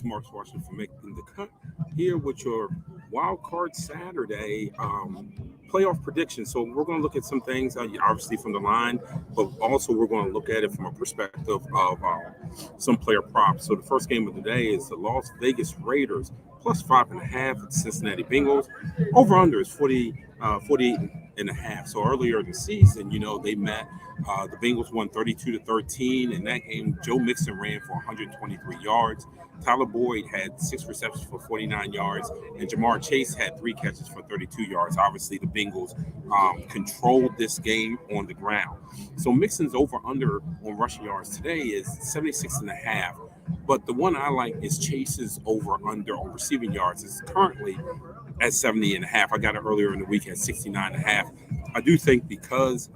is Marcus Washington from Making the Cut here with your Wild Card Saturday playoff prediction. So we're going to look at some things, obviously from the line, but also we're going to look at it from a perspective of some player props. So the first game of the day is the Las Vegas Raiders plus 5.5 at the Cincinnati Bengals. Over under is 48 and a half. So earlier in the season, they met. The Bengals won 32-13. In that game, Joe Mixon ran for 123 yards. Tyler Boyd had 6 receptions for 49 yards, and Jamar Chase had 3 catches for 32 yards. Obviously, the Bengals controlled this game on the ground. So Mixon's over-under on rushing yards today is 76.5. But the one I like is Chase's over-under on receiving yards. It's currently at 70.5. I got it earlier in the week at 69.5. I do think because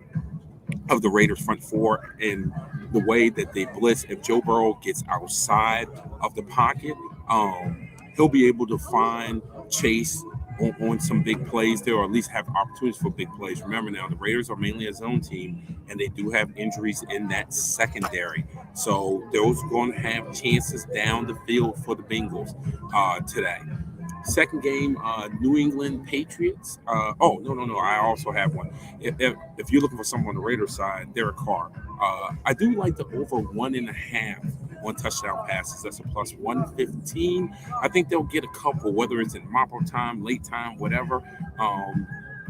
of the Raiders front four and the way that they blitz, if Joe Burrow gets outside of the pocket, he'll be able to find Chase on some big plays there, or at least have opportunities for big plays. Remember now, the Raiders are mainly a zone team, and they do have injuries in that secondary. So those are going to have chances down the field for the Bengals today. Second game, New England Patriots. No. I also have one. If you're looking for someone on the Raiders side, Derek Carr. I do like the over 1.5 on touchdown passes. That's a plus 115. I think they'll get a couple, whether it's in mop-up time, late time, whatever.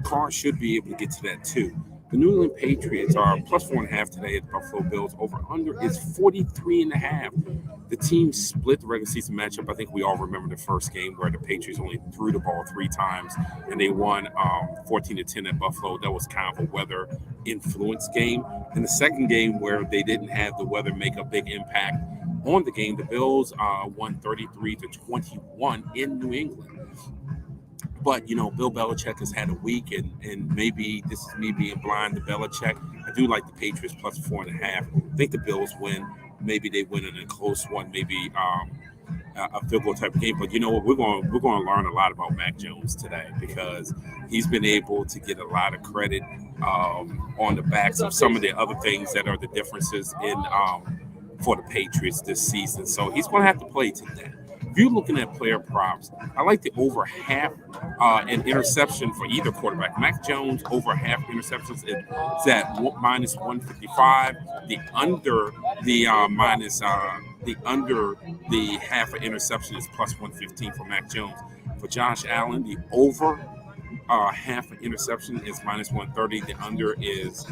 Carr should be able to get to that too. The New England Patriots are plus 4.5 today at the Buffalo Bills. Over under is 43.5. The team split the regular season matchup. I think we all remember the first game where the Patriots only threw the ball 3 times and they won 14-10 at Buffalo. That was kind of a weather influence game. And the second game where they didn't have the weather make a big impact on the game, the Bills won 33-21 in New England. But, Bill Belichick has had a week, and maybe this is me being blind to Belichick. I do like the Patriots plus 4.5. I think the Bills win. Maybe they win in a close one, maybe a field goal type of game. But you know what? We're going to learn a lot about Mac Jones today because he's been able to get a lot of credit on the backs of some of the other things that are the differences in for the Patriots this season. So he's going to have to play today. If you're looking at player props, I like the over half an interception for either quarterback. Mac Jones over half interceptions is at minus 155. The under the half an interception is plus 115 for Mac Jones. For Josh Allen, the over half an interception is minus 130. The under is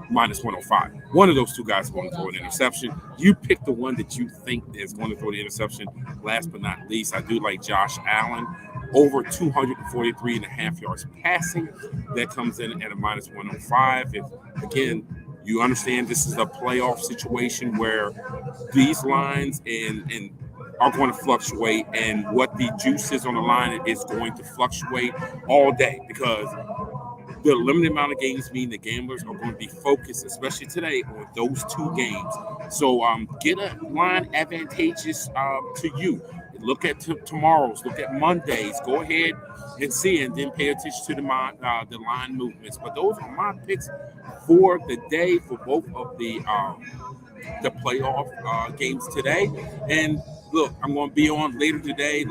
minus 105. One of those two guys is going to throw an interception. You pick the one that you think is going to throw the interception. Last but not least, I do like Josh Allen over 243 and a half yards passing. That comes in at a minus 105. If, again, you understand this is a playoff situation where these lines and are going to fluctuate, and what the juice is on the line is going to fluctuate all day because the limited amount of games mean the gamblers are going to be focused, especially today, on those 2 games. So get a line advantageous to you. Look at tomorrow's, look at Mondays. Go ahead and see, and then pay attention to the line movements. But those are my picks for the day for both of the playoff games today. And look, I'm going to be on later today.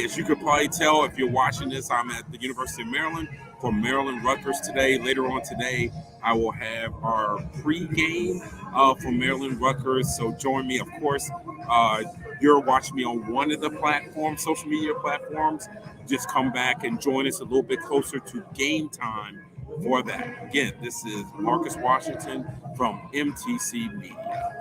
As you could probably tell if you're watching this, I'm at the University of Maryland for Maryland Rutgers today. Later on today, I will have our pregame for Maryland Rutgers. So join me. Of course, you're watching me on one of the platforms, social media platforms. Just come back and join us a little bit closer to game time for that. Again, this is Marcus Washington from MTC Media.